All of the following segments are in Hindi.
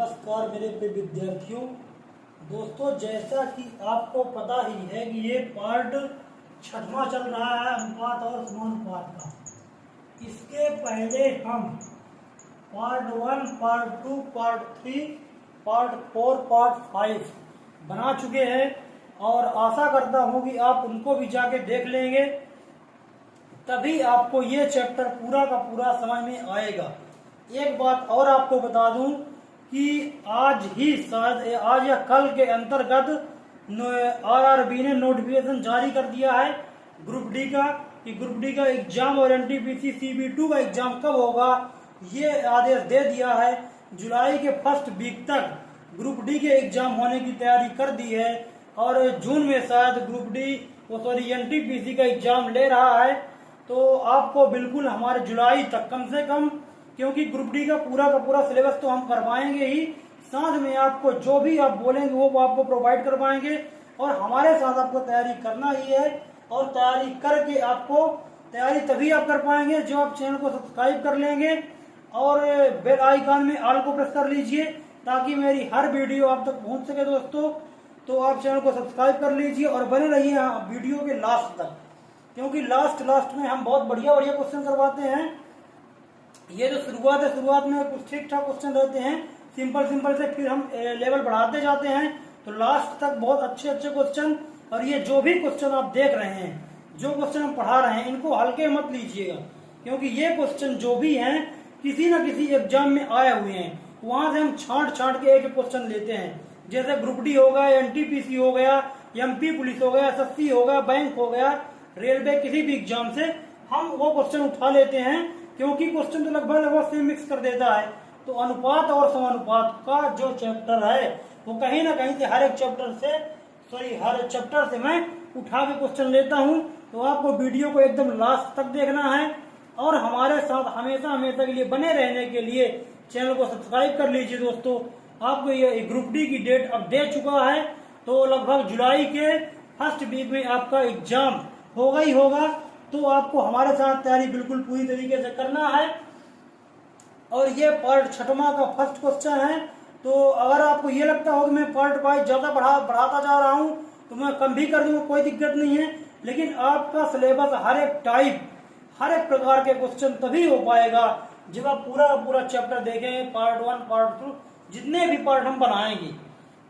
नमस्कार मेरे प्रिय विद्यार्थियों। दोस्तों, जैसा कि आपको पता ही है कि ये पार्ट छठवां चल रहा है अनुपात और समानुपात का। इसके पहले हम part 1, part 2, part 3, part 4, part 5 बना चुके हैं और आशा करता हूँ कि आप उनको भी जाके देख लेंगे, तभी आपको ये चैप्टर पूरा का पूरा समझ में आएगा। एक बात और आपको बता दूं कि आज ही शायद आज या कल के अंतर्गत आरआरबी ने नोटिफिकेशन जारी कर दिया है ग्रुप डी का, कि ग्रुप डी का एग्जाम और एनटीपीसी CB2 का एग्जाम कब होगा ये आदेश दे दिया है। जुलाई के फर्स्ट वीक तक ग्रुप डी के एग्जाम होने की तैयारी कर दी है और जून में शायद ग्रुप डी एनटीपीसी का एग्जाम ले रहा है। तो आपको बिल्कुल हमारे जुलाई तक कम से कम, क्योंकि ग्रुप डी का पूरा सिलेबस तो हम करवाएंगे ही, साथ में आपको जो भी आप बोलेंगे वो आपको प्रोवाइड करवाएंगे और हमारे साथ आपको तैयारी करना ही है। और तैयारी करके आपको तैयारी तभी आप कर पाएंगे जो आप चैनल को सब्सक्राइब कर लेंगे और बेल आइकन में ऑल को प्रेस कर लीजिए ताकि मेरी हर वीडियो आप तक पहुंच सके। दोस्तों, तो आप चैनल को सब्सक्राइब कर लीजिए और बने रहिए वीडियो के लास्ट तक, क्योंकि लास्ट में हम बहुत बढ़िया क्वेश्चन करवाते हैं। ये जो शुरुआत है, शुरुआत में कुछ ठीक ठाक क्वेश्चन रहते हैं, सिंपल से, फिर हम लेवल बढ़ाते जाते हैं तो लास्ट तक बहुत अच्छे क्वेश्चन। और ये जो भी क्वेश्चन आप देख रहे हैं, जो क्वेश्चन हम पढ़ा रहे हैं, इनको हल्के मत लीजिएगा, क्योंकि ये क्वेश्चन जो भी हैं किसी न किसी एग्जाम में आए हुए हैं। वहां से हम छांट के एक क्वेश्चन लेते हैं, जैसे ग्रुप डी हो गया, एनटीपीसी हो गया, MP पुलिस हो गया, SSC हो गया, बैंक हो गया, रेलवे, किसी भी एग्जाम से हम वो क्वेश्चन उठा लेते हैं, क्योंकि क्वेश्चन तो लगभग सेम मिक्स कर देता है। तो अनुपात और समानुपात का जो चैप्टर है वो कहीं ना कहीं से हर चैप्टर से मैं उठा के क्वेश्चन लेता हूं। तो आपको वीडियो को एकदम लास्ट तक देखना है और हमारे साथ हमेशा के लिए बने रहने के लिए चैनल को सब्सक्राइब कर लीजिए। दोस्तों, आपको ये ग्रुप डी की डेट अब दे चुका है, तो लगभग जुलाई के फर्स्ट वीक में आपका एग्जाम होगा ही होगा। तो आपको हमारे साथ तैयारी बिल्कुल पूरी तरीके से करना है। और ये पार्ट छठवां का फर्स्ट क्वेश्चन है। तो अगर आपको ये लगता हो कि मैं पार्ट वाइज ज्यादा बढ़ाता जा रहा हूं तो मैं कम भी कर दूंगा, कोई दिक्कत नहीं है। लेकिन आपका सिलेबस हर एक प्रकार के क्वेश्चन तभी हो पाएगा जब आप पूरा चैप्टर देखेंगे, पार्ट 1, पार्ट 2, जितने भी पार्ट हम बनाएंगे।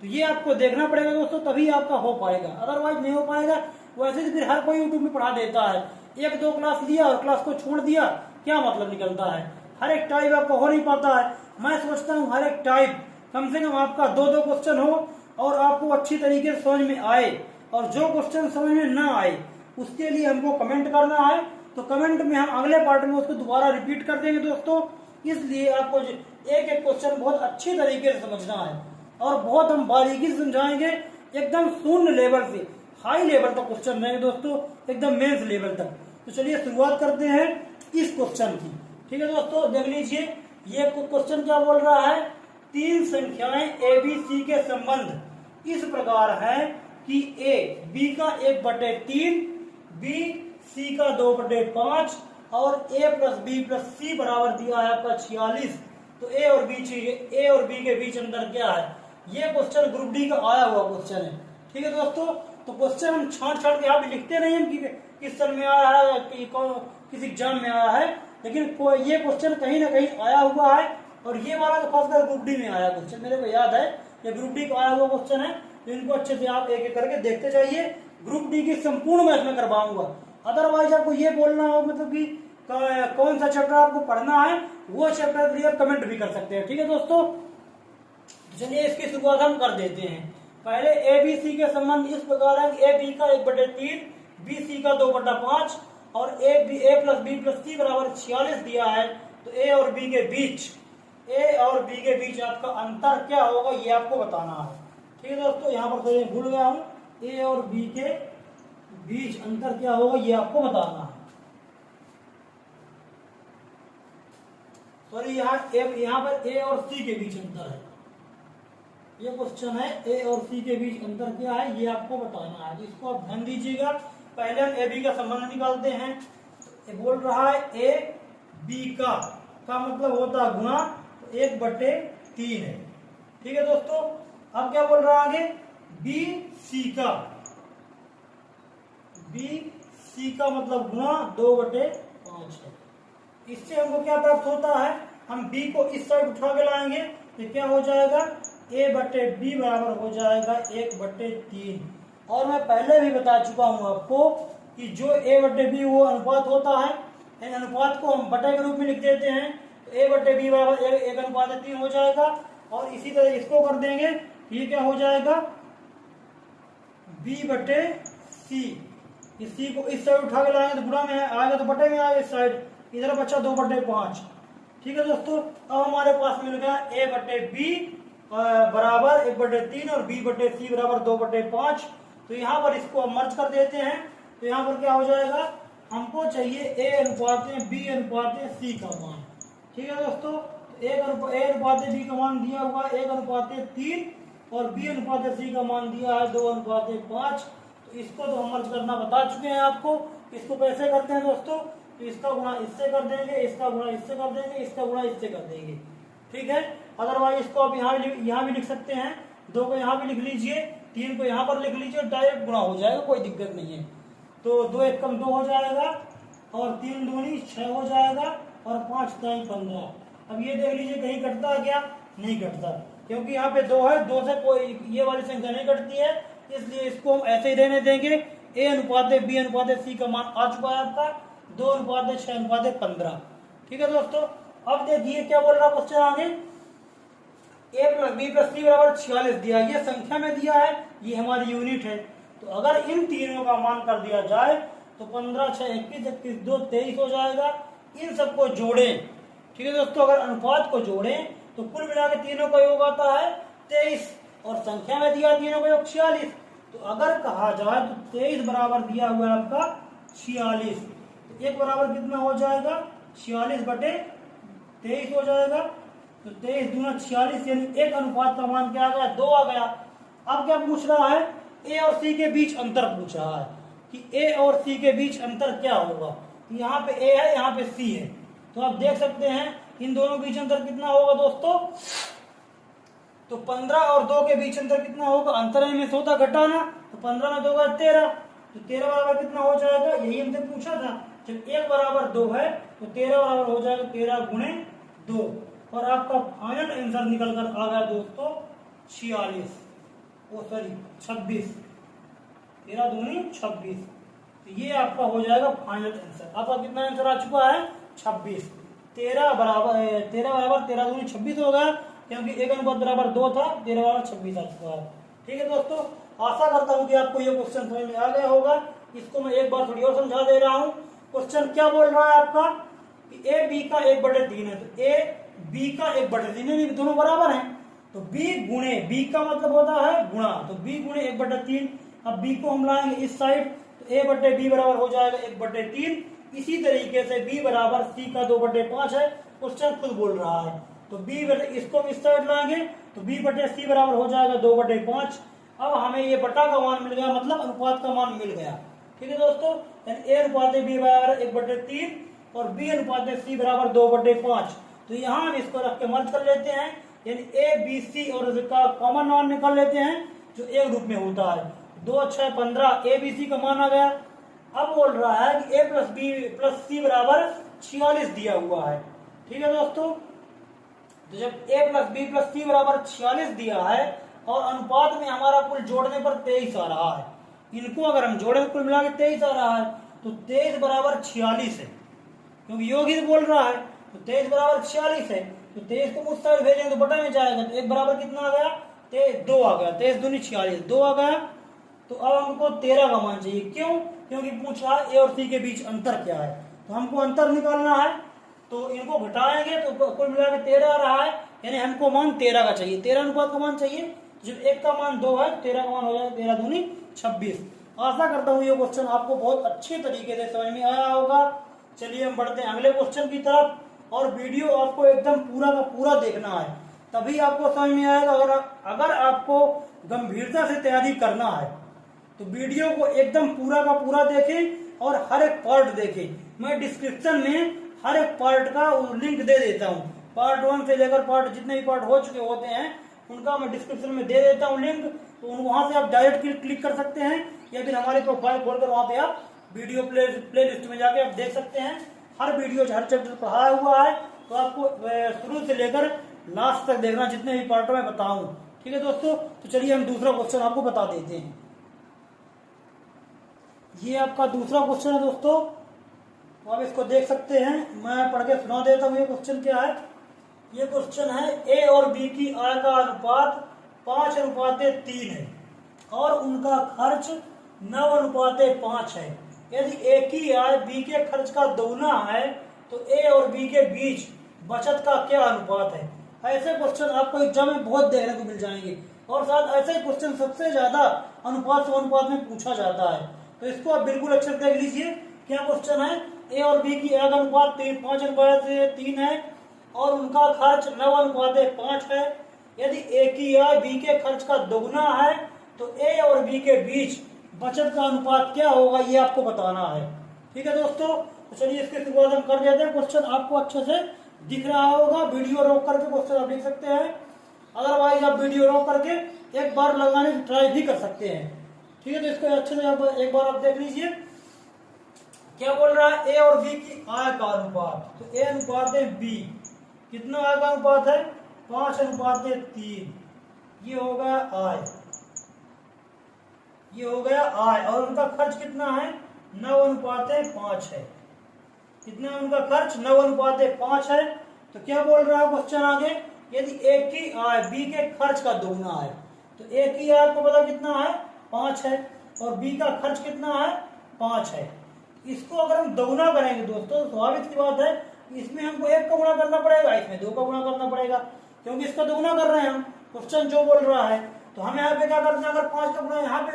तो ये आपको देखना पड़ेगा दोस्तों, तभी आपका हो पाएगा, अदरवाइज नहीं हो पाएगा। वैसे तो फिर हर कोई यूट्यूब में पढ़ा देता है, 1-2 क्लास लिया और क्लास को छोड़ दिया, क्या मतलब निकलता है। हर एक टाइप आपका हो नहीं पाता है। मैं सोचता हूँ हर एक टाइप कम से कम आपका 2-2 क्वेश्चन हो और आपको अच्छी तरीके से समझ में आए। और जो क्वेश्चन समझ में ना आए उसके लिए हमको कमेंट करना है, तो कमेंट में हम अगले पार्ट में उसको दोबारा रिपीट कर देंगे दोस्तों। इसलिए आपको एक क्वेश्चन बहुत अच्छी तरीके से समझना है और बहुत हम बारीकी से समझाएंगे, एकदम शून्य लेवल से हाई लेवल तक क्वेश्चन रहेंगे दोस्तों, एकदम मेंस लेवल तक। तो चलिए शुरुआत करते हैं इस क्वेश्चन की। ठीक है दोस्तों, देख लीजिए ये क्वेश्चन क्या बोल रहा है। 3 संख्याएं ABC के संबंध इस प्रकार है कि A B का 1/3, B C का 2/5 और A + B + C बराबर दिया है आपका 46। तो A और B के बीच अंतर क्या है। ये क्वेश्चन ग्रुप डी का आया हुआ क्वेश्चन है। ठीक है दोस्तों, तो क्वेश्चन हम छांट के यहाँ भी लिखते नहीं हैं कि किस सन में आया है, किस एग्जाम में आया है, लेकिन ये क्वेश्चन कहीं ना कहीं आया हुआ है। और ये वाला तो खासकर ग्रुप डी में आया क्वेश्चन, मेरे को याद है ये ग्रुप डी का आया हुआ क्वेश्चन है। तो इनको अच्छे से आप एक करके देखते जाइए। ग्रुप डी की संपूर्ण मैं इसमें करवाऊंगा, अदरवाइज आपको ये बोलना हो मतलब कि कौन सा चैप्टर आपको पढ़ना है, वो चैप्टर के लिए कमेंट भी कर सकते हैं। ठीक है दोस्तों, चलिए इसकी शुरुआत हम कर देते हैं। पहले ABC के संबंध इस प्रकार है कि AB का 1/3, BC का 2/5 और A + B + C बराबर 46 दिया है। तो A और B के बीच आपका अंतर क्या होगा ये आपको बताना है। ठीक है दोस्तों, यहाँ पर तो भूल गया हूँ, A और B के बीच अंतर क्या होगा ये आपको बताना है। सॉरी, यहाँ पर A और C के बीच अंतर है। ये क्वेश्चन है A और C के बीच अंतर क्या है ये आपको बताना है, इसको आप ध्यान दीजिएगा। पहले हम AB का संबंध निकालते हैं। ये बोल रहा है A B का मतलब होता है गुणा, तो 1/3 है। ठीक है दोस्तों, अब क्या बोल रहा है आगे, बी सी का मतलब गुणा 2/5 है। इससे हमको क्या प्राप्त होता है, हम b को इस साइड उठा के लाएंगे तो क्या हो जाएगा, a/b बराबर हो जाएगा 1/3। और मैं पहले भी बता चुका हूं आपको कि जो a/b वो अनुपात होता है, इन अनुपात को हम बटे के रूप में लिख देते हैं, तो a/b बराबर 1:3 हो जाएगा। और इसी तरह इसको कर देंगे, ये क्या हो जाएगा, b/c। इस c को इस साइड उठा के लाएंगे तो गुणा में आएगा, तो बटे में आएगा इस साइड, इधर बचा 2/5। ठीक है दोस्तों, अब हमारे पास मिल गया a/b बराबर 1/3 और b/c बराबर 2/5। तो यहाँ पर इसको हम मर्ज कर देते हैं, तो यहाँ पर क्या हो जाएगा, हमको चाहिए a/b/c का मान। ठीक है दोस्तों, a/b का मान दिया हुआ 1/3 और b/c का मान दिया है 2/5। तो इसको तो हम मर्ज करना बता चुके हैं आपको। इसको कैसे करते हैं दोस्तों, तो इसका गुणा इससे कर देंगे, इसका गुणा इससे कर देंगे, इसका गुणा इससे कर देंगे। ठीक है, अदरवाइज इसको आप यहाँ भी लिख सकते हैं, 2 को यहाँ भी लिख लीजिए, 3 को यहाँ पर लिख लीजिए, डायरेक्ट गुणा हो जाएगा, कोई दिक्कत नहीं है। तो 2 1 कम 2 हो जाएगा और 3 दूनी 6 हो जाएगा और 5 3 15। अब ये देख लीजिए कहीं कटता है क्या, नहीं कटता, क्योंकि यहाँ पे 2 है, 2 से कोई ये वाली संख्या नहीं कटती है, इसलिए इसको हम ऐसे ही रहने देंगे। a/b/c का मान आ चुका है आपका 2/6/15। ठीक है दोस्तों, अब देखिए क्या बोल रहा है क्वेश्चन आगे, a+b+c बराबर 46 दिया, ये संख्या में दिया है, ये हमारी यूनिट है। तो अगर इन तीनों का मान कर दिया जाए तो 15 6 21 21 2 23 हो जाएगा। इन सबको जोड़ें। ठीक है दोस्तों, अगर अनुपात को जोड़ें तो कुल मिला के तीनों का योग आता है 23 और संख्या में दिया तीनों का योग 46। तो अगर कहा जाए तो 23 बराबर दिया हुआ है आपका 46, तो एक बराबर कितना हो जाएगा, 46/23 हो जाएगा। तो 23 दूना 46, यानी एक अनुपात का मान क्या आ गया, 2 आ गया। अब क्या पूछ रहा है, ए और सी के बीच अंतर पूछ रहा है कि ए और सी के बीच अंतर क्या होगा। यहाँ पे ए है, यहाँ पे सी है, तो आप देख सकते हैं इन दोनों के बीच अंतर कितना होगा दोस्तों, तो 15 और 2 के बीच अंतर कितना होगा, अंतर में से होता घटाना, तो 15 में 2 का 13, तो 13 बराबर कितना हो जाएगा, यही हमसे पूछा था। जब 1 बराबर 2 है तो 13 बराबर हो जाएगा 13 गुणे 2, और आपका फाइनल आंसर निकल कर आ गया दोस्तों 26, 13 दूनी 26। तो ये आपका हो जाएगा फाइनल आंसर। आपका कितना आंसर आ चुका है, 26। 13 बराबर 13 दूनी 26 हो गया, क्योंकि 1 बराबर 2 था, 13 बराबर 26 आ चुका है। ठीक है दोस्तों, आशा करता हूं कि आपको ये क्वेश्चन समझ में आ गया होगा। इसको मैं एक बार थोड़ी और समझा दे रहा हूँ। क्वेश्चन क्या बोल रहा है आपका कि ए बी का 1/3 है, तो ए बी का 1/3 है, दोनों बराबर हैं, तो b गुणे, b का मतलब होता है गुणा, तो b गुणे 1/3। अब b को हम लाएंगे इस साइड, तो a/b बराबर हो जाएगा 1/3। इसी तरीके से b बराबर c का 2/5 है, क्वेश्चन खुद बोल रहा है। तो b इसको इस साइड लाएंगे तो b/c बराबर हो जाएगा 2/5। अब हमें ये बटा का मान मिल गया, मतलब अनुपात का मान मिल गया। ठीक है दोस्तों, a/b बराबर 1/3 और b/c बराबर 2/5। तो यहाँ हम इसको रख के मर्ज कर लेते हैं, यानी ए बी सी और इसका कॉमन मान निकाल लेते हैं जो एक रूप में होता है। 2 6 15 ए बी सी का मान आ गया। अब बोल रहा है कि a + b + c बराबर 46 दिया हुआ है। ठीक है दोस्तों, तो जब a + b + c बराबर 46 दिया है और अनुपात में हमारा कुल जोड़ने पर 23 आ रहा है, इनको अगर हम जोड़े कुल मिला के 23 आ रहा है, तो 23 बराबर 46 है, क्योंकि योग ही बोल रहा है। तो 23 बराबर 46 है, तो 23 को उस साइड भेजेंगे तो बटा में जाएगा, तो 1 बराबर कितना आ गया, 2 आ गया, 23 दूनी 46, 2 आ गया। तो अब हमको 13 का मान चाहिए, क्यों, क्योंकि पूछ रहा है ए और सी के बीच अंतर क्या है, तो हमको अंतर निकालना है। तो इनको घटाएंगे तो कुल मिला के 13 आ रहा है, यानी हमको मान 13 का चाहिए, 13 अनुपात का मान चाहिए। जब 1 का मान 2 है, 13 का मान हो जाएगा 13 दूनी 26। आशा करता हूँ ये क्वेश्चन आपको बहुत अच्छे तरीके से समझ में आया होगा। चलिए हम बढ़ते हैं अगले क्वेश्चन की तरफ, और वीडियो आपको एकदम पूरा का पूरा देखना है, तभी आपको समझ में आएगा। अगर आपको गंभीरता से तैयारी करना है तो वीडियो को एकदम पूरा का पूरा देखें और हर एक पार्ट देखें। मैं डिस्क्रिप्शन में हर एक पार्ट का लिंक दे देता हूँ, पार्ट 1 से लेकर पार्ट जितने भी पार्ट हो चुके होते हैं उनका मैं डिस्क्रिप्शन में दे देता हूँ लिंक, तो वहाँ से आप डायरेक्ट क्लिक कर सकते हैं, या फिर हमारी प्रोफाइल खोलकर वहाँ पे आप वीडियो प्ले लिस्ट में जाके आप देख सकते हैं। हर वीडियो हर चैप्टर पढ़ाया हुआ है, तो आपको शुरू से लेकर लास्ट तक देखना, जितने भी पार्टों में बताऊं। ठीक है दोस्तों, तो चलिए हम दूसरा क्वेश्चन आपको बता देते हैं। ये आपका दूसरा क्वेश्चन है दोस्तों, तो आप इसको देख सकते हैं। मैं पढ़ के सुना देता हूँ ये क्वेश्चन क्या है। ये क्वेश्चन है, ए और बी की आय का अनुपात 5:3 है और उनका खर्च 9:5 है। यदि ए की आय बी के खर्च का दोगुना है तो ए और बी के बीच बचत का क्या अनुपात है। ऐसे क्वेश्चन आपको एग्जाम में बहुत देखने को मिल जाएंगे, और साथ ऐसे क्वेश्चन सबसे ज्यादा अनुपात से अनुपात में पूछा जाता है। तो इसको आप बिल्कुल अच्छे से देख लीजिए। क्या क्वेश्चन है, ए और बी की आय का अनुपात 5:3 है और उनका खर्च 9:5 है। यदि ए की आय बी के खर्च का दोगुना है तो ए और बी के बीच बचत का अनुपात क्या होगा, ये आपको बताना है। ठीक है दोस्तों, तो चलिए इसकी शुरुआत हम कर देते हैं। क्वेश्चन आपको अच्छे से दिख रहा होगा, वीडियो रोक करके क्वेश्चन आप लिख सकते हैं, अदरवाइज आप वीडियो रोक करके एक बार लगाने की ट्राई भी कर सकते हैं। ठीक है, तो इसको अच्छे से एक बार आप देख लीजिए। क्या बोल रहा है, ए और बी की आय का अनुपात, तो ए अनुपात है बी, कितना आय का अनुपात है 5:3, ये हो गया आय, ये हो गया आय, और उनका खर्च कितना है 9:5 है। कितना उनका खर्च 9:5 है। तो क्या बोल रहा है क्वेश्चन आगे, यदि ए की आय बी के खर्च का दोगुना है, तो ए की आय को पता कितना है 5 है और बी का खर्च कितना है 5 है। इसको अगर हम दोगुना करेंगे दोस्तों, स्वाभाविक सी बात है, इसमें हमको 1 का गुणा करना पड़ेगा, इसमें 2 का गुणा करना पड़ेगा, क्योंकि इसका दोगुना कर रहे हैं हम, क्वेश्चन जो बोल रहा है। तो हम यहाँ पे क्या करते हैं, अगर 5 का गुणा यहाँ पे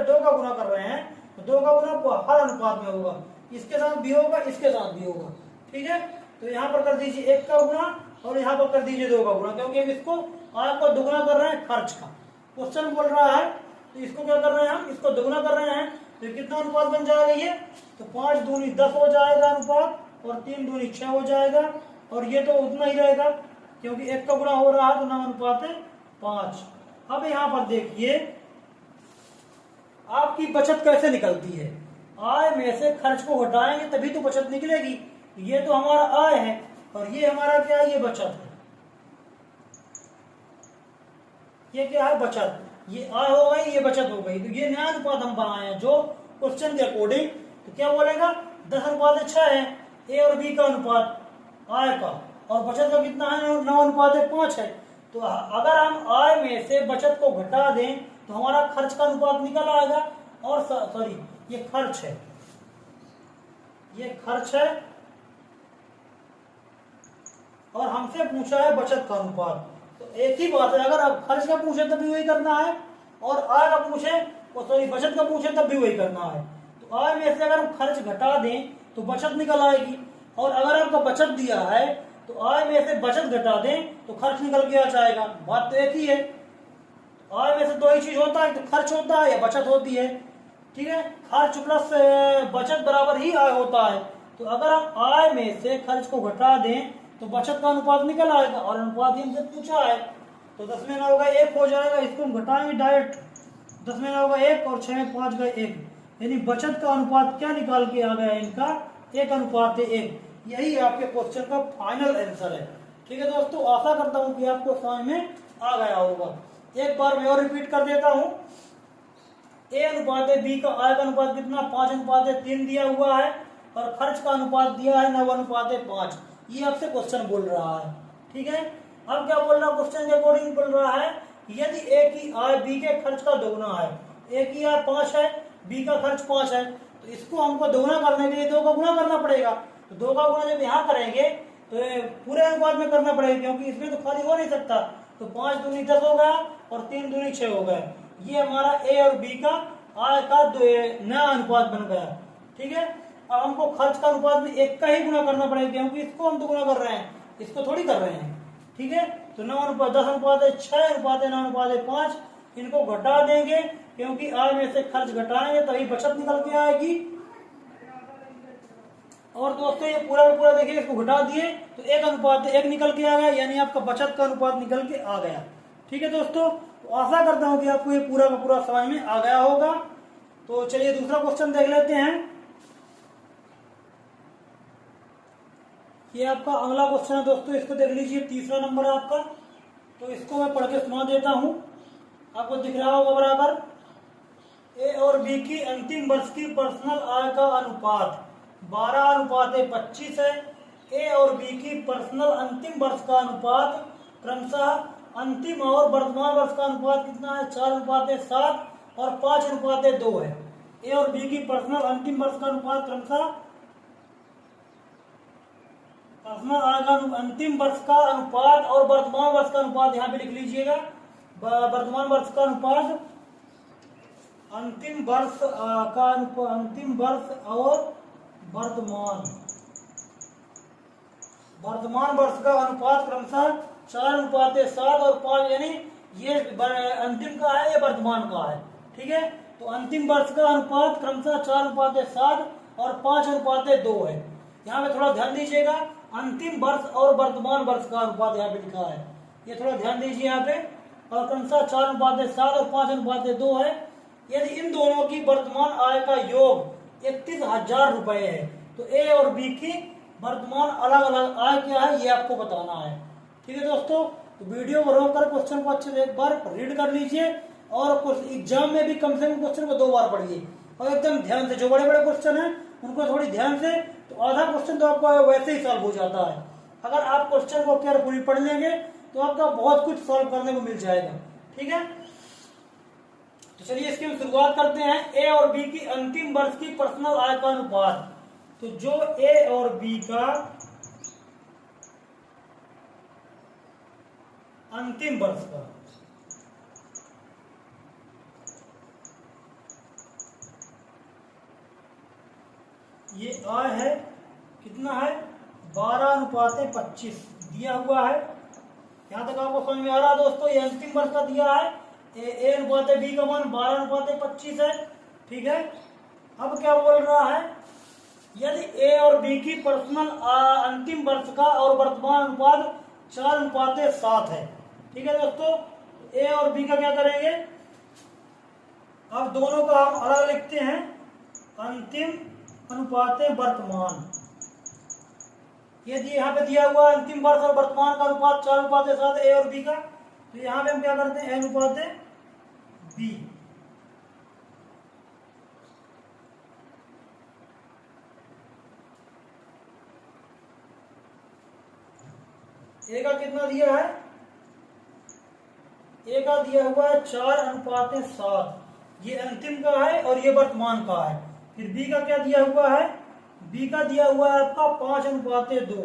2 का गुणा कर रहे हैं, तो 2 का गुणा हर अनुपात में होगा, इसके साथ भी होगा, इसके साथ भी होगा। ठीक है, तो यहाँ पर कर दीजिए 1 का गुणा और यहाँ पर कर दीजिए 2 का गुणा, क्योंकि अब इसको आय को दुगुना कर रहे हैं खर्च का, क्वेश्चन बोल रहा है। तो इसको क्या कर रहे हैं हम, इसको दुगुना कर रहे हैं, तो कितना अनुपात बन जाएगा ये, तो 5 दूनी 10 हो जाएगा अनुपात, और 3 दूनी 6 हो जाएगा, और ये तो उतना ही रहेगा क्योंकि 1 का गुणा हो रहा है, तो 9:5। अब यहाँ पर देखिए आपकी बचत कैसे निकलती है। आय में से खर्च को घटाएंगे तभी तो बचत निकलेगी। ये तो हमारा आय है और ये हमारा क्या है, ये बचत है। ये क्या है, बचत, ये आय हो गई, ये बचत हो गई। तो ये नया अनुपात हम बनाए हैं जो क्वेश्चन के अकॉर्डिंग। तो क्या बोलेगा, 10:6 है ए और बी का अनुपात आय का, और बचत का कितना है 9:5 है। तो अगर हम आय में से बचत को घटा दें तो हमारा खर्च का अनुपात निकल आएगा, और सॉरी ये खर्च है, ये खर्च है, और हमसे पूछा है बचत का अनुपात। तो एक ही बात है, अगर आप खर्च का पूछे तब भी वही करना है, और आय का पूछे सॉरी बचत का पूछे तब भी वही करना है। तो आय में से अगर हम खर्च घटा दें तो बचत निकल आएगी, और अगर आपको बचत दिया है तो आय में से बचत घटा दें तो खर्च निकल के आ जाएगा। बात तो एक ही है, आय में से 2 ही चीज होता है, तो खर्च होता है या बचत होती है। ठीक है, खर्च प्लस बचत बराबर ही आय होता है। तो अगर हम आय में से खर्च को घटा दें तो बचत का अनुपात निकल आएगा, और अनुपात ही हमसे पूछा है, तो 10 में 9 होगा 1 हो जाएगा। इसको हम घटाएंगे डायरेक्ट, 10 में 9 होगा 1 और 6 में 5 गए 1, यानी बचत का अनुपात क्या निकाल के आ गया इनका, 1:1। यही आपके क्वेश्चन का फाइनल आंसर है। ठीक है दोस्तों, आशा करता हूं कि आपको समझ में आ गया होगा। एक बार मैं और रिपीट कर देता हूं, ए अनुपात बी का आय का अनुपात कितना 5:3 दिया हुआ है, और खर्च का अनुपात दिया है 9:5। ये आपसे क्वेश्चन बोल रहा है। ठीक है, अब क्या बोल रहा है, क्वेश्चन के अकॉर्डिंग बोल रहा है, यदि ए की आय बी के खर्च का दोगुना है, ए की आय 5 है, बी का खर्च 5 है, तो इसको हमको दोगुना करने के लिए 2 का गुणा करना पड़ेगा। तो 2 का गुणा जब यहाँ करेंगे तो पूरे अनुपात में करना पड़ेगा, क्योंकि इसमें तो खाली हो नहीं सकता। तो 5 दूनी 10 हो गया और 3 दूनी 6 हो गया। ये हमारा ए और बी का आय का नया अनुपात बन गया। ठीक है, अब हमको खर्च का अनुपात में 1 का ही गुणा करना पड़ेगा, क्योंकि इसको हम तो गुणा कर रहे हैं, इसको थोड़ी कर रहे हैं। ठीक है, तो 9:10:6:9:5, इनको घटा देंगे, क्योंकि आय में से खर्च घटाएंगे तभी बचत निकल के आएगी। और दोस्तों ये पूरा का पूरा देखिए, इसको घटा दिए तो 1:1 निकल के आ गया, यानी आपका बचत का अनुपात निकल के आ गया। ठीक है दोस्तों, तो आशा करता हूँ कि आपको ये पूरा का पूरा समझ में आ गया होगा। तो चलिए दूसरा क्वेश्चन देख लेते हैं। ये आपका अगला क्वेश्चन है दोस्तों, इसको देख लीजिए, तीसरा नंबर है आपका। तो इसको मैं पढ़ के सुना देता हूँ, आपको दिख रहा होगा बराबर। ए और बी की अंतिम वर्ष की पर्सनल आय का अनुपात 12:25 है। ए और बी की पर्सनल अंतिम वर्ष का अनुपात क्रमशः अंतिम और वर्तमान वर्ष का अनुपात कितना है? 4:7 और 5:2 है। ए और बी की पर्सनल अंतिम वर्ष का अनुपात क्रमशः पर्सनल आय का अंतिम वर्ष का अनुपात और वर्तमान वर्ष का अनुपात, यहाँ पे लिख लीजिएगा वर्तमान वर्ष का अनुपात अंतिम वर्ष का अंतिम वर्ष और वर्तमान वर्ष का अनुपात क्रमशः 4:7 और 5, यानी ये अंतिम का है, ये वर्तमान का है। ठीक है, तो अंतिम वर्ष का अनुपात क्रमशः 4:7 और 5:2 है। यहाँ पे थोड़ा ध्यान दीजिएगा, अंतिम वर्ष और वर्तमान वर्ष का अनुपात यहाँ पे लिखा है, ये थोड़ा ध्यान दीजिए यहाँ पे। और क्रमशः 4:7 और 5:2 है। यदि इन दोनों की वर्तमान आय का योग 31,000 रुपए है, तो ए और बी की वर्तमान अलग अलग आय क्या है, ये आपको बताना है। ठीक है दोस्तों, तो वीडियो को रोक कर क्वेश्चन को अच्छे से एक बार रीड कर लीजिए, और एग्जाम में भी कम से कम क्वेश्चन को 2 बार पढ़िए, और एकदम ध्यान से। जो बड़े बड़े क्वेश्चन हैं उनको थोड़ी ध्यान से, तो आधा क्वेश्चन तो आपका वैसे ही सॉल्व हो जाता है। अगर आप क्वेश्चन को केयरफुली पढ़ लेंगे तो आपका बहुत कुछ सॉल्व करने को मिल जाएगा। ठीक है, तो चलिए इसकी हम शुरुआत करते हैं। ए और बी की अंतिम वर्ष की पर्सनल आय का अनुपात। तो जो ए और बी का अंतिम वर्ष का ये आय है, कितना है? 12:25 दिया हुआ है। यहां तक आपको समझ में आ रहा है दोस्तों? ये अंतिम वर्ष का दिया है। ए अनुपात बी का मान 12:25 है। ठीक है, अब क्या बोल रहा है? यदि ए और बी की पर्सनल अंतिम वर्ष का और वर्तमान अनुपात 4:7 है। ठीक है दोस्तों, ए और बी का क्या करेंगे? अब दोनों का हम अलग लिखते हैं, अंतिम अनुपात वर्तमान। यदि यहाँ पे दिया हुआ अंतिम वर्ष और वर्तमान का अनुपात 4:7 ए और बी का, तो यहाँ पे हम क्या करते हैं? ए अनुपात बी। ए का कितना दिया है? ए का दिया हुआ है 4:7, ये अंतिम का है और ये वर्तमान का है। फिर बी का क्या दिया हुआ है? बी का दिया हुआ है आपका 5:2,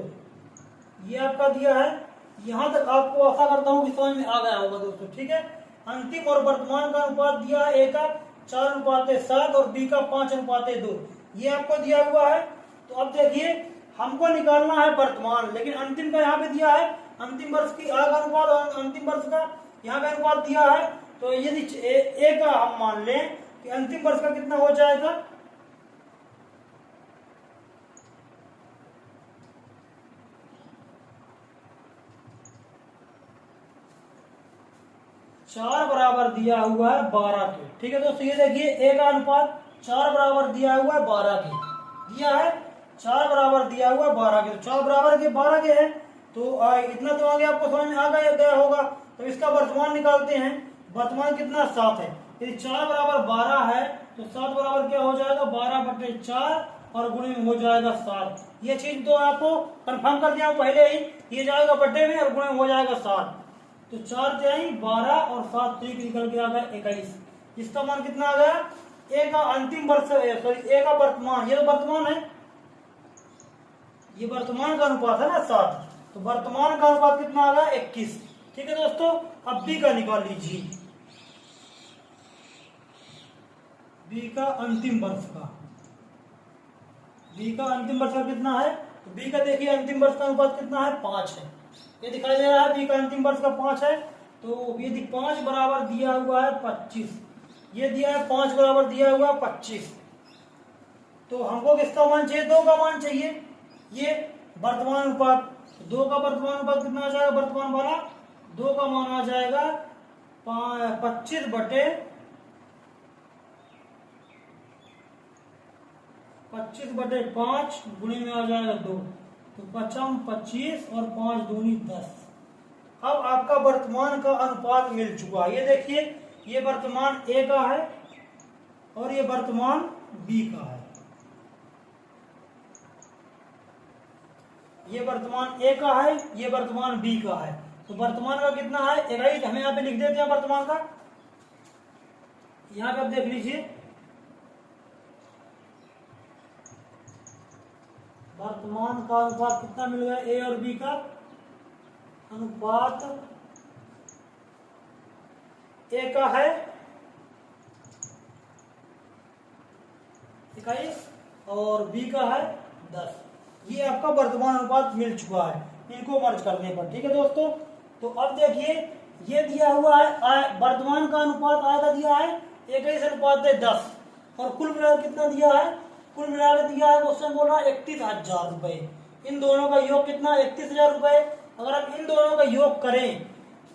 ये आपका दिया है। यहां तक आपको आशा करता हूं कि समझ में आ गया होगा दोस्तों। ठीक है, अंतिम और वर्तमान का अनुपात दिया है, ए का 4:7 और बी का 5:2, ये आपको दिया हुआ है। तो अब देखिए, हमको निकालना है वर्तमान, लेकिन अंतिम का यहाँ पे दिया है, अंतिम वर्ष की आय का अनुपात और अंतिम वर्ष का यहाँ पे अनुपात दिया है। तो यदि ए का हम मान लें कि अंतिम वर्ष का कितना हो जाएगा? 4 बराबर दिया हुआ है 12 के। ठीक है दोस्तों, ये देखिए ए का अनुपात 4 बराबर दिया हुआ है 12 के, दिया है 4 बराबर दिया हुआ है 12 के। तो 4 बराबर के 12 के है, तो इतना तो आगे आपको समझ में आ गया होगा। तो इसका वर्तमान निकालते हैं। वर्तमान कितना? 7 है। यदि 4 बराबर 12 है तो 7 बराबर क्या हो जाएगा? 12/4 और गुणे में हो जाएगा 7। ये चीज तो आपको कंफर्म कर दिया पहले ही, ये जाएगा बट्टे में और गुणे में हो जाएगा 7। तो 4 जाए 12 और 7 3 निकल के आ गया 21। इसका मान कितना आ गया? ए का अंतिम वर्ष, सॉरी ए का वर्तमान, ये तो वर्तमान है, ये वर्तमान का अनुपात है ना 7, तो वर्तमान का अनुपात कितना आ गया? 21। ठीक है दोस्तों, अब बी का निकाल लीजिए, बी का अंतिम वर्ष का, बी का अंतिम वर्ष का कितना है? तो बी का देखिए अंतिम वर्ष का अनुपात कितना है? 5 है। ये दिखाई दे रहा है बी का अंतिम वर्ष का 5 है। तो यदि 5 बराबर दिया हुआ है 25, ये दिया है 5 बराबर दिया हुआ है 25, तो हमको किसका मान चाहिए? 2 का मान चाहिए। ये वर्तमान अनुपात, 2 का वर्तमान अनुपात कितना आ जाएगा? वर्तमान वाला 2 का मान आ जाएगा 25/5 गुणे में आ जाएगा 2, तो 55 25 और 5 दूनी 10। अब आपका वर्तमान का अनुपात मिल चुका है। ये देखिए, ये वर्तमान ए का है और ये वर्तमान बी का है। ये वर्तमान ए का है, ये वर्तमान बी का है। तो वर्तमान का कितना है 21। हमें यहाँ पे लिख देते हैं वर्तमान का। यहाँ पे आप देख लीजिए, वर्तमान का अनुपात कितना मिल गया, ए और बी का अनुपात ए का है 21 और बी का है 10। ये आपका वर्तमान अनुपात मिल चुका है इनको मर्ज करने पर। ठीक है दोस्तों, तो अब देखिए, ये दिया हुआ है वर्तमान का अनुपात आय का दिया है 21:10 और कुल मिलाकर कितना दिया है, कुल मिलाकर दिया है क्वेश्चन बोल रहा है 31,000 रुपए। इन दोनों का योग कितना 31,000 रुपए। अगर आप इन दोनों का योग करें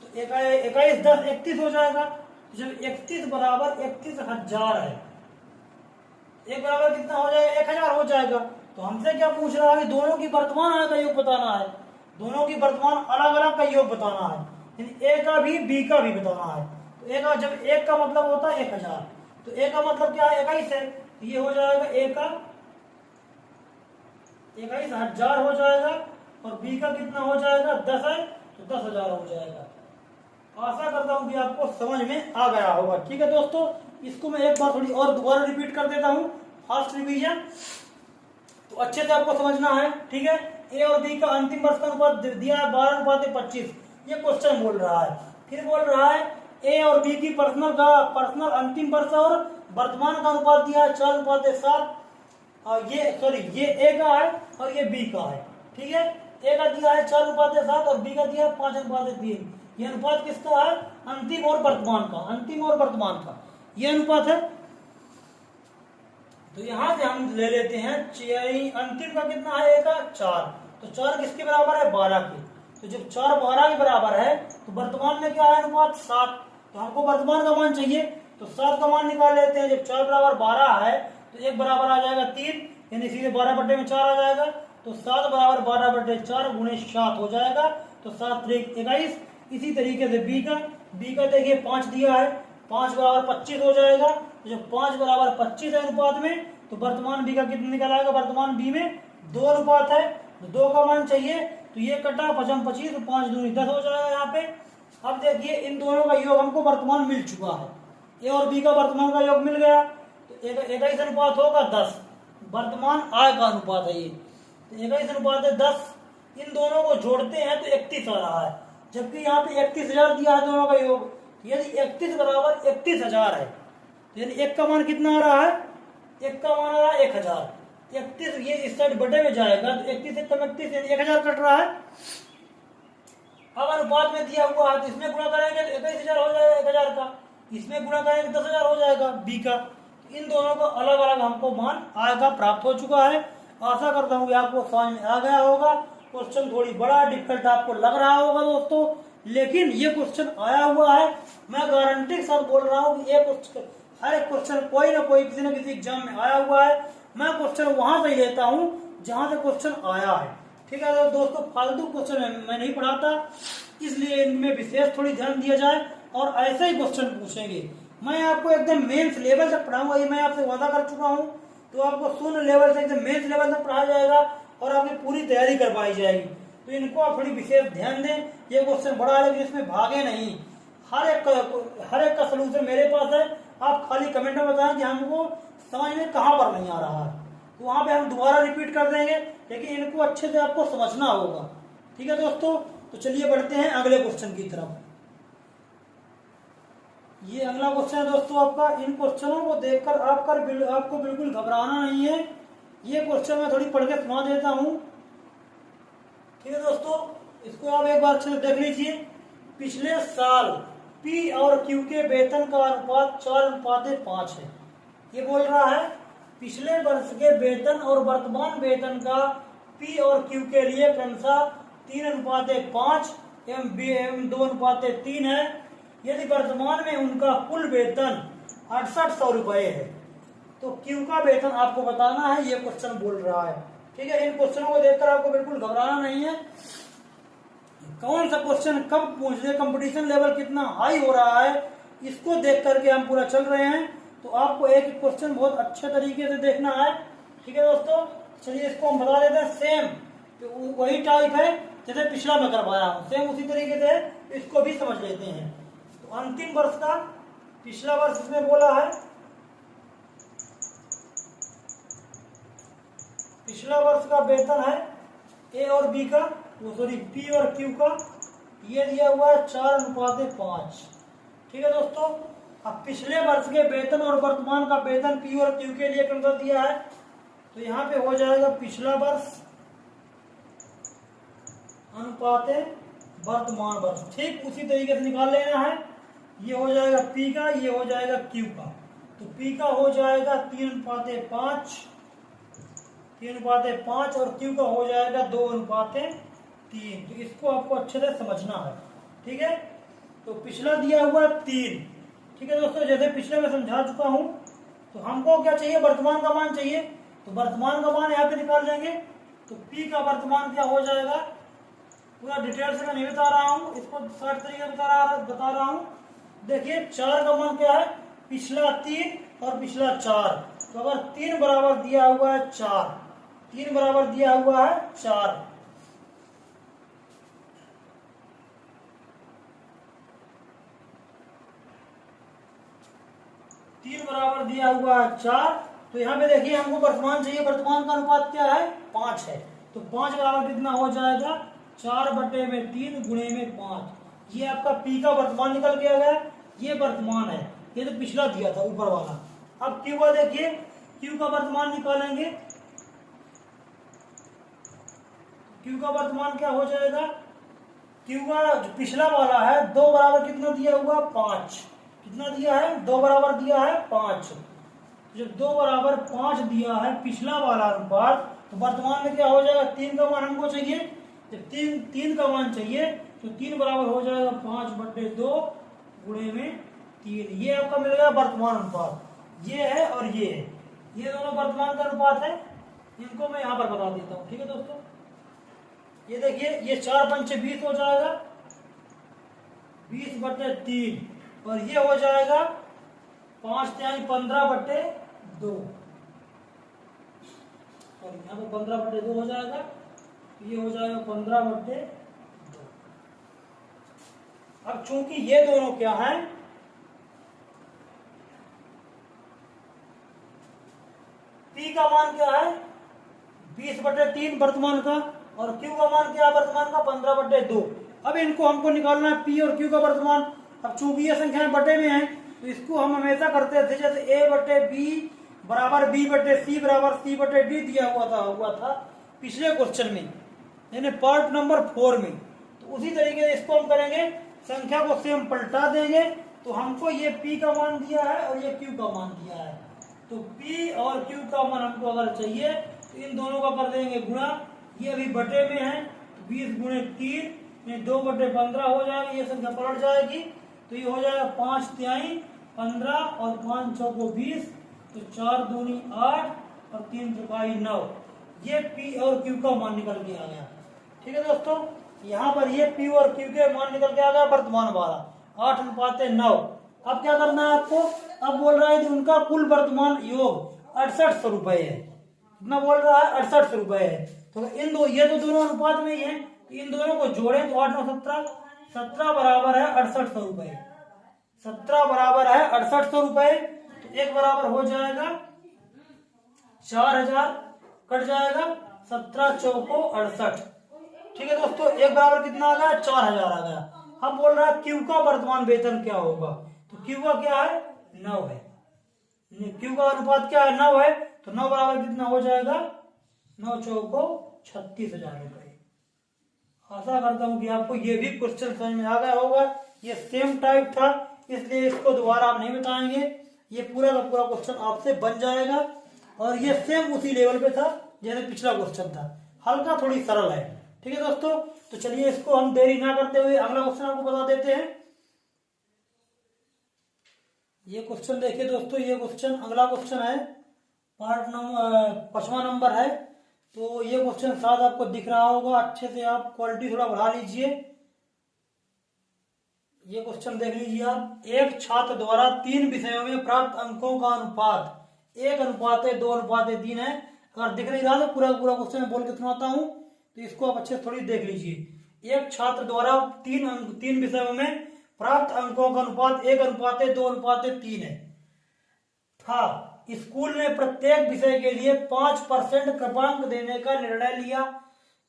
तो 21 10 31 हो जाएगा। जब 31 बराबर 31,000 है, एक बराबर कितना हो जाएगा 1,000 हो जाएगा। तो हमसे क्या पूछ रहा है कि दोनों की वर्तमान आय का योग बताना है, दोनों की वर्तमान अलग अलग का योग बताना है, ए का भी बी का भी बताना है। तो ए का, जब एक का मतलब होता है 1,000, तो ए का मतलब क्या है 21 है, तो ये हो जाएगा ए का 21,000 हो जाएगा और बी का कितना हो जाएगा 10 है, तो 10,000 हो जाएगा। आशा करता हूं कि आपको समझ में आ गया होगा। ठीक है दोस्तों, इसको मैं एक बार थोड़ी और दोबारा रिपीट कर देता हूं, फास्ट रिवीजन, तो अच्छे से आपको समझना है। ठीक है, ए और बी का अंतिम वर्ष का अनुपात दिया है 12:25, ये क्वेश्चन बोल रहा है। फिर बोल रहा है ए और बी की पर्सनल अंतिम वर्ष और वर्तमान का अनुपात दिया है 4:7। और ये ए का है और ये बी का है। ठीक है, ए का दिया है 4:7 और बी का दिया है 5:3। ये अनुपात किसका है, अंतिम और वर्तमान का, अंतिम और वर्तमान का ये अनुपात है। तो यहां से हम ले लेते हैं अंतिम का कितना है, ए का 4, तो 4 किसके बराबर है 12 के। तो जब 4 12 के बराबर है तो वर्तमान में क्या है अनुपात 7, तो हमको वर्तमान का मान चाहिए, तो 7 का मान निकाल लेते हैं। जब 4 बराबर 12 है तो 1 बराबर आ जाएगा 3, यानी सीधे 12/4 आ जाएगा। तो 7 बराबर 12/4 गुणे 7 हो जाएगा, तो 7 3 21। इसी तरीके से बी का देखिए 5 दिया है, 5 बराबर 25 हो जाएगा। तो जब 5 बराबर 25 है अनुपात में, तो वर्तमान बी का कितना निकल आएगा, वर्तमान बी में 2 अनुपात है, तो 2 का मान चाहिए, तो ये कटा 55 25, 5 दूनी 10 हो जाएगा यहाँ पे। अब देखिए, इन दोनों का योग हमको वर्तमान मिल चुका है, ए और बी का वर्तमान का योग मिल गया, तो 21 अनुपात होगा 10, वर्तमान आय का अनुपात है ये, तो 21 अनुपात है 10। इन दोनों को जोड़ते हैं तो 31 आ रहा है, जबकि यहाँ पे 31,000 दिया है दोनों का योग। यदि 31 बराबर 31,000 है, तो यानी एक का मान कितना आ रहा है, एक का मान आ रहा है 1,000। 31 ये इस साइड बटे में जाएगा, तो 31 से 31 यानी 1,000 कट रहा है। अब अनुपात में दिया हुआ है, तो इसमें गुणा करेंगे तो 21,000 हो जाएगा 1,000 का, इसमें गुणा करेंगे 10,000 हो जाएगा बी का। इन दोनों का अलग अलग हमको मान आय का प्राप्त हो चुका है। आशा करता हूँ कि आपको समझ में आ गया होगा। क्वेश्चन थोड़ी बड़ा डिफिकल्ट आपको लग रहा होगा दोस्तों, लेकिन ये क्वेश्चन आया हुआ है, मैं गारंटी के साथ बोल रहा हूँ कि ये हर एक क्वेश्चन कोई ना कोई किसी न किसी एग्जाम में आया हुआ है। मैं क्वेश्चन वहां से ही लेता हूँ जहां से क्वेश्चन आया है। ठीक है दोस्तों, फालतू क्वेश्चन मैं नहीं पढ़ाता, इसलिए इनमें विशेष थोड़ी ध्यान दिया जाए और ऐसे ही क्वेश्चन पूछेंगे। मैं आपको एकदम मेंस लेवल तक पढ़ाऊंगा, ये मैं आपसे वादा कर चुका हूँ। तो आपको शून्य लेवल से एकदम मेंस लेवल तक पढ़ाया जाएगा और आपकी पूरी तैयारी करवाई जाएगी। तो इनको आप थोड़ी विशेष ध्यान दें। ये क्वेश्चन बड़ा है लेकिन इसमें भागे नहीं, हर एक का सलूशन मेरे पास है। आप खाली कमेंट में बताएं कि हमको समझ में कहाँ पर नहीं आ रहा है, तो वहां पे हम दोबारा रिपीट कर देंगे, लेकिन इनको अच्छे से आपको समझना होगा। ठीक है दोस्तों, तो चलिए बढ़ते हैं अगले क्वेश्चन की तरफ। ये अगला क्वेश्चन है दोस्तों आपका। इन क्वेश्चनों को देखकर आपको बिल्कुल घबराना नहीं है। ये क्वेश्चन मैं थोड़ी पढ़ के सुना देता हूँ। ठीक है दोस्तों, इसको आप एक बार अच्छे से देख लीजिए। पिछले साल पी और क्यू के वेतन का अनुपात 4:5 है। ये बोल रहा है पिछले वर्ष के वेतन और वर्तमान वेतन का पी और क्यू के लिए क्रमशः 3:5 एवं 2:3 है। यदि वर्तमान में उनका कुल वेतन 6800 रुपये है तो क्यू का वेतन आपको बताना है, ये क्वेश्चन बोल रहा है। ठीक है, इन क्वेश्चनों को देखकर आपको बिल्कुल घबराना नहीं है। कौन सा क्वेश्चन कब पूछ दे, कंपटीशन लेवल कितना हाई हो रहा है, इसको देख करके हम पूरा चल रहे हैं। तो आपको एक क्वेश्चन बहुत अच्छे तरीके से देखना है। ठीक है दोस्तों, चलिए इसको हम बता देते हैं। सेम तो वही टाइप है जैसे पिछला मैं करवाया हूँ, सेम उसी तरीके से इसको भी समझ लेते हैं। तो अंतिम वर्ष का, पिछला वर्ष इसमें बोला है, पिछला वर्ष का वेतन है ए और बी का, वो सॉरी पी और क्यू का, ये दिया हुआ है 4:5। ठीक है दोस्तों, अब पिछले वर्ष के वेतन और वर्तमान का वेतन पी और क्यू के लिए कौन सा दिया है, तो यहाँ पे हो जाएगा पिछला वर्ष अनुपाते वर्तमान वर्ष। ठीक उसी तरीके से निकाल लेना है। ये हो जाएगा पी का, ये हो जाएगा क्यू का। तो पी का हो जाएगा 3:5, 3:5 और क्यू का हो जाएगा 2:3। तो इसको आपको अच्छे से समझना है। ठीक है, तो पिछला दिया हुआ 3। ठीक है दोस्तों, जैसे पिछले में समझा चुका हूं, तो हमको क्या चाहिए, वर्तमान का मान चाहिए। तो वर्तमान का मान यहाँ पे निकाल लेंगे। तो पी का वर्तमान क्या हो जाएगा, पूरा डिटेल से मैं नहीं बता रहा हूँ, इसको शॉर्ट तरीके बता रहा हूँ। देखिए 4 का मान क्या है, पिछला 3 और पिछला 4। तो अगर 3 बराबर दिया हुआ है 4, 3 बराबर दिया हुआ है 4, बराबर दिया हुआ है 4, तो यहाँ पे देखिए हमको वर्तमान चाहिए। वर्तमान का अनुपात क्या है, 5 है। तो 5 बराबर कितना हो जाएगा, 4/3 गुणे में 5। ये आपका पी का वर्तमान निकल के आ गया। ये वर्तमान है, ये तो पिछला दिया था ऊपर वाला। अब क्यू का देखिए, क्यू का वर्तमान निकालेंगे। क्यू का वर्तमान क्या हो जाएगा, क्यू का जो पिछला वाला है 2 बराबर कितना दिया हुआ, 5। कितना दिया है, 2 बराबर दिया है 5। जब 2 बराबर 5 दिया है पिछला वाला अनुपात, तो वर्तमान में क्या हो जाएगा, 3 का मान हमको चाहिए। जब 3 का मान चाहिए तो 3 बराबर हो जाएगा 5/2 गुणे में 3। ये आपका मिल गया वर्तमान अनुपात। ये है और ये है, ये दोनों वर्तमान का अनुपात है। इनको मैं यहाँ पर बता देता हूँ। ठीक है दोस्तों, ये देखिए, ये 4×5 = 20 हो जाएगा, 20/3। और ये हो जाएगा 5×3 = 15/2, और यहाँ पर 15/2 हो जाएगा। ये हो जाएगा 15/2। अब चूंकि ये दोनों क्या है, पी का मान क्या है 20/3 वर्तमान का, और क्यू का मान क्या है वर्तमान का 15/2। अब इनको हमको निकालना है पी और क्यू का वर्तमान। अब चूंकि ये संख्याएं बटे में है, तो इसको हम हमेशा करते थे जैसे A/B बराबर B/C बराबर C/D दिया हुआ था पिछले क्वेश्चन में, यानी पार्ट नंबर 4 में। तो उसी तरीके से इसको हम करेंगे, संख्या को सेम पलटा देंगे। तो हमको ये P का मान दिया है और ये Q का मान दिया है। तो P और Q का मान हमको अगर चाहिए तो इन दोनों का कर देंगे गुणा। ये अभी बटे में है, तो 20 × 3 2/15 हो जाएगा। ये संख्या पलट जाएगी, तो ये हो जाएगा 5×3 = 15 और 5×4 = 20। तो 4 दूनी 8 और 3 × 9। ये P और Q का मान निकल के आ गया। ठीक है दोस्तों, यहाँ पर ये P और Q के मान निकल के आ गया वर्तमान वाला 8:9। अब क्या करना है आपको, अब बोल रहा है कि उनका कुल वर्तमान योग 6800 रुपए है। कितना बोल रहा है, 6800 रुपए है। तो ये तो दोनों अनुपात में ही है, तो इन दोनों को जोड़ें तो 8 9 17, 17 बराबर है 6800 रुपए। 17 बराबर है 6800 रुपए। तो एक बराबर हो जाएगा 4000, कट जाएगा 17 चौको 68। ठीक है दोस्तों, एक बराबर कितना आ गया, 4000 आ गया। अब बोल रहा है क्यू का वर्तमान वेतन क्या होगा, तो क्यू का क्या है 9 है। क्यू का अनुपात क्या है 9 है। तो 9 बराबर कितना हो जाएगा, 9 चौको 36,000 रुपए। आशा करता हूं कि आपको ये भी क्वेश्चन समझ में आ गया होगा। ये सेम टाइप था, इसलिए इसको दोबारा आप नहीं बताएंगे। ये पूरा का पूरा क्वेश्चन आपसे बन जाएगा, और ये सेम उसी लेवल पे था जैसे पिछला क्वेश्चन था, हल्का थोड़ी सरल है। ठीक है दोस्तों, तो चलिए इसको हम देरी ना करते हुए अगला क्वेश्चन आपको बता देते हैं। ये क्वेश्चन देखिए दोस्तों, ये क्वेश्चन अगला क्वेश्चन है, पार्ट नंबर 5वां नंबर है। तो ये क्वेश्चन शायद आपको दिख रहा होगा, अच्छे से आप क्वालिटी थोड़ा बढ़ा लीजिए। ये क्वेश्चन देख लीजिए आप। एक छात्र द्वारा 3 विषयों में प्राप्त अंकों का अनुपात 1:2:3 है। अगर दिख नहीं रहा तो पूरा पूरा क्वेश्चन बोल के सुनाता हूँ, तो इसको आप अच्छे से थोड़ी देख लीजिए। एक छात्र द्वारा 3 विषयों में प्राप्त अंकों का अनुपात 1:2:3 है था। स्कूल ने प्रत्येक विषय के लिए 5% क्रमांक देने का निर्णय लिया,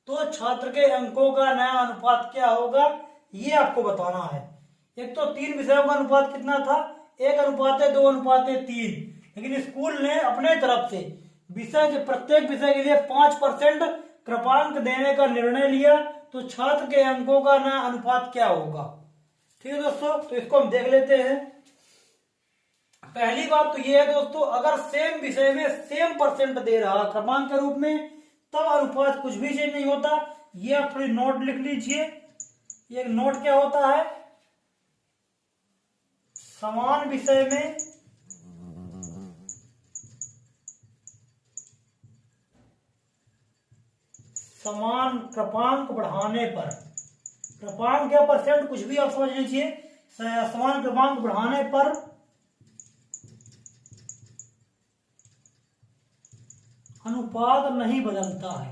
तो छात्र के अंकों का नया अनुपात क्या होगा, ये आपको बताना है। एक तो 3 विषयों का अनुपात कितना था, 1:2:3, लेकिन स्कूल ने अपने तरफ से विषय के प्रत्येक विषय के लिए 5% क्रमांक देने का निर्णय लिया, तो छात्र के अंकों का नया अनुपात क्या होगा। ठीक है दोस्तों, तो इसको हम देख लेते हैं। पहली बात तो ये है दोस्तों, अगर सेम विषय में सेम परसेंट दे रहा क्रमांक के रूप में, तब अनुपात कुछ भी चेंज नहीं होता। ये आप थोड़ी नोट लिख लीजिए। ये नोट क्या होता है, समान विषय में समान क्रमांक बढ़ाने पर, क्रमांक या परसेंट कुछ भी आप समझ लीजिए, समान क्रमांक बढ़ाने पर अनुपात नहीं बदलता है।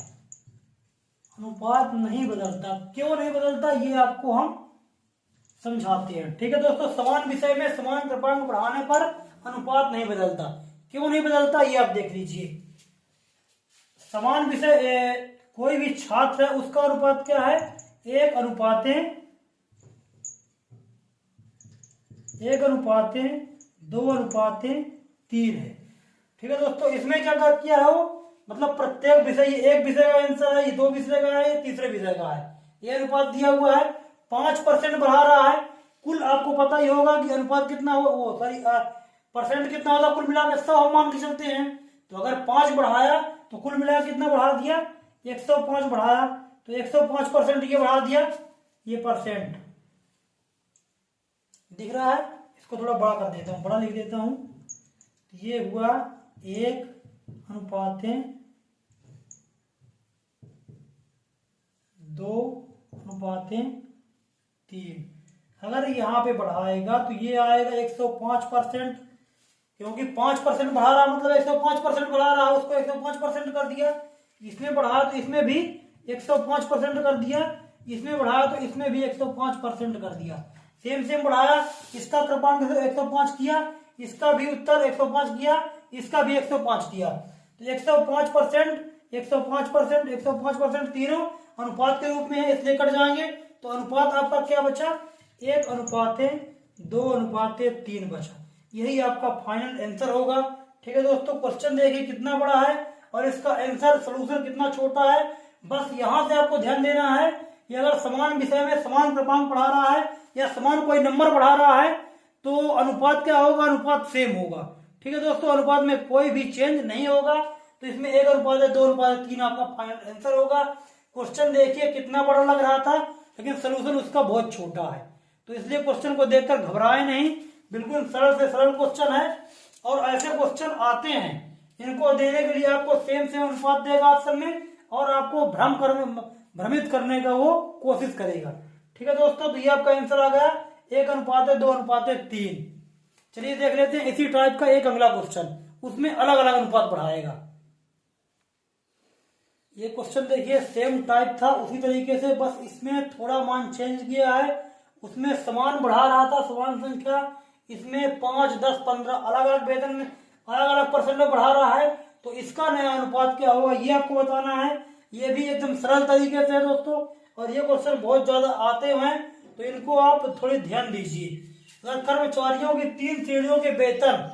अनुपात नहीं बदलता, क्यों नहीं बदलता ये आपको हम समझाते हैं। ठीक है दोस्तों, समान विषय में समान क्रमांक बढ़ाने पर अनुपात नहीं बदलता। क्यों नहीं बदलता ये आप देख लीजिए। समान विषय कोई भी छात्र है, उसका अनुपात क्या है, 1:2:3 है। ठीक है दोस्तों, इसमें क्या किया है वो, मतलब प्रत्येक विषय, एक विषय का आंसर है, ये 2 विषय का है, ये तीसरे विषय का है, ये अनुपात दिया हुआ है। 5% बढ़ा रहा है, कुल आपको पता ही होगा कि अनुपात कितना हो, वो सॉरी परसेंट कितना होगा, कुल मिलाकर 100 हम मान के चलते हैं। तो अगर 5 बढ़ाया तो कुल मिलाकर कितना बढ़ा दिया, 105 बढ़ाया, तो 105% ये बढ़ा दिया। ये परसेंट दिख रहा है, इसको थोड़ा बड़ा कर देता हूँ, बड़ा लिख देता हूँ। ये हुआ 1:2:3। अगर यहाँ पे बढ़ाएगा तो ये आएगा 105%, क्योंकि 5% बढ़ा रहा मतलब 105% बढ़ा रहा, उसको 105% कर दिया। इसमें बढ़ाया तो इसमें भी 105% कर दिया, इसमें बढ़ाया तो इसमें भी 105% कर दिया। सेम बढ़ाया, इसका क्रमांक 105 किया, इसका भी उत्तर 105 किया, इसका भी 105 किया। तो 105%, 105%, 105% तीनों अनुपात के रूप में है, इसलिए कट जाएंगे। तो अनुपात आपका क्या बचा, 1:2:3 बचा। यही आपका फाइनल आंसर होगा। ठीक है दोस्तों, क्वेश्चन देखिए कितना बड़ा है और इसका आंसर सोल्यूशन कितना छोटा है। बस यहां से आपको ध्यान देना है कि अगर समान विषय में समान क्रमांक बढ़ा रहा है या समान कोई नंबर बढ़ा रहा है, तो अनुपात क्या होगा, अनुपात सेम होगा। ठीक है दोस्तों, अनुपात में कोई भी चेंज नहीं होगा। तो इसमें 1:2:3 आपका फाइनल आंसर होगा। क्वेश्चन देखिए कितना बड़ा लग रहा था, लेकिन सोल्यूशन उसका बहुत छोटा है। तो इसलिए क्वेश्चन को देखकर घबराए नहीं, बिल्कुल सरल से सरल क्वेश्चन है। और ऐसे क्वेश्चन आते हैं, इनको देने के लिए आपको सेम अनुपात देगा ऑप्शन में, और आपको भ्रमित करने का वो कोशिश करेगा। ठीक है दोस्तों, तो ये आपका आंसर आ गया 1:2:3। चलिए देख लेते हैं इसी टाइप का एक अगला क्वेश्चन, उसमें अलग अलग अनुपात बढ़ाएगा। ये क्वेश्चन देखिए सेम टाइप था, उसी तरीके से, बस इसमें थोड़ा मान चेंज किया है। उसमें समान बढ़ा रहा था, समान संख्या, इसमें 5, 10, 15 अलग अलग वेतन में अलग अलग परसेंट में बढ़ा रहा है। तो इसका नया अनुपात क्या होगा ये आपको बताना है। ये भी एकदम सरल तरीके से है दोस्तों, और ये क्वेश्चन बहुत ज्यादा आते हुए हैं, तो इनको आप थोड़ी ध्यान दीजिए। अगर कर्मचारियों की 3 श्रेणियों के वेतन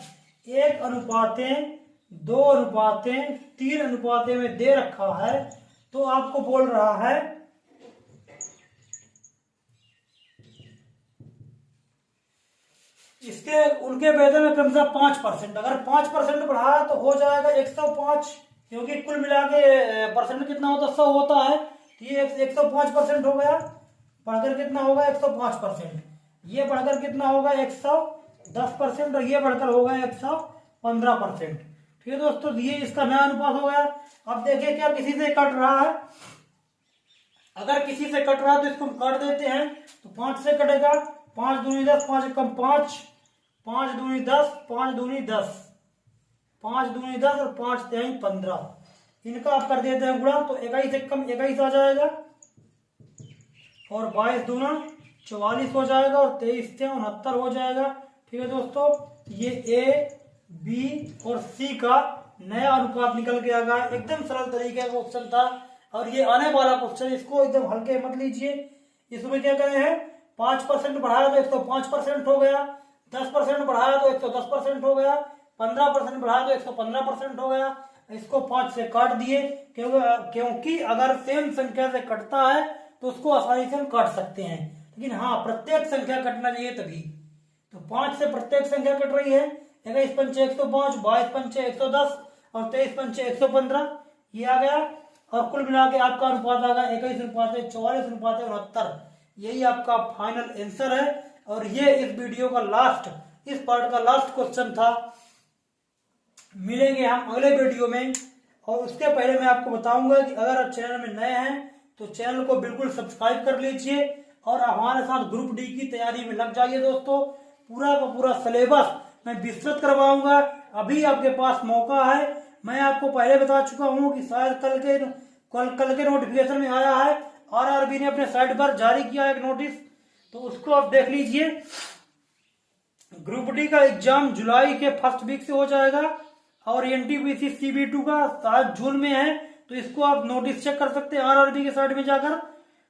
1:2:3 में दे रखा है, तो आपको बोल रहा है इसके उनके वेतन में कम से कम 5%। अगर 5% बढ़ाया तो हो जाएगा 105, क्योंकि कुल मिला के परसेंट कितना होता है, 100 होता है। ये 105% हो गया, बढ़कर कितना होगा 105%, ये बढ़कर कितना होगा 10% और ये बढ़कर हो गया 115%। ठीक है दोस्तों, ये इसका नया अनुपात हो गया। अब देखिए क्या किसी से कट रहा है, अगर किसी से कट रहा है तो इसको हम काट देते हैं। तो 5 से कटेगा, 5 दूनी 10, 5 कम 5, 5 दूनी 10, 5 दूनी 10, 5 दूनी 10 और 5 तिहाई 15। इनका आप कर देते हैं गुणा, तो 21 से कम 21 आ जाएगा और 22 दूना 44 हो जाएगा और 23 से 69 हो जाएगा। ठीक है दोस्तों, ये ए, बी और सी का नया अनुपात निकल के आ गया। एकदम सरल तरीके का क्वेश्चन था और ये आने वाला क्वेश्चन, इसको एकदम हल्के मत लीजिए। इसमें क्या करे हैं, 5% बढ़ाया तो 105% हो गया, 10% बढ़ाया तो 110% हो गया, 15% बढ़ाया तो 115% हो गया। इसको 5 से काट दिए, क्योंकि अगर सेम संख्या से कटता है तो उसको आसानी से हम काट सकते हैं, लेकिन हाँ प्रत्येक संख्या कटना चाहिए तभी। तो 5 से प्रत्येक संख्या कट रही है, 21 पंचे 105, 22 पंचे 110 और 23 पंचे 115, ये आ गया। और कुल मिला के आपका अनुपात आ गया 21 अनुपात 44 अनुपात 69। यही आपका फाइनल आंसर है और ये इस वीडियो का लास्ट, इस पार्ट का लास्ट क्वेश्चन था। मिलेंगे हम अगले वीडियो में, और उसके पहले मैं आपको बताऊंगा कि अगर आप चैनल में नए हैं तो चैनल को बिल्कुल सब्सक्राइब कर लीजिए और हमारे साथ ग्रुप डी की तैयारी में लग जाइए दोस्तों। पूरा का पूरा सिलेबस मैं विस्तृत करवाऊंगा। अभी आपके पास मौका है, मैं आपको पहले बता चुका हूं कि शायद कल के नोटिफिकेशन में आया है, आरआरबी ने अपने साइट पर जारी किया एक नोटिस, तो उसको आप देख लीजिए। ग्रुप डी का एग्जाम जुलाई के फर्स्ट वीक से हो जाएगा और एनटीपीसी CB2 का शायद जून में है, तो इसको आप नोटिस चेक कर सकते हैं आरआरबी के साइट में जाकर,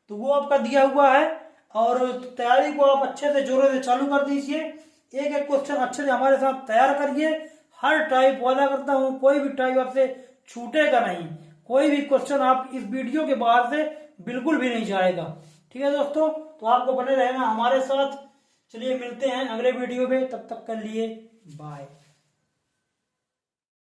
तो वो आपका दिया हुआ है। और तैयारी को आप अच्छे से जोरों से चालू कर दीजिए, एक एक क्वेश्चन अच्छे से हमारे साथ तैयार करिए। हर टाइप वाला करता हूँ, कोई भी टाइप आपसे छूटेगा नहीं, कोई भी क्वेश्चन आप इस वीडियो के बाहर से बिल्कुल भी नहीं जाएगा। ठीक है दोस्तों, तो आपको बने रहना हमारे साथ। चलिए मिलते हैं अगले वीडियो में, तब तक के लिए बाय।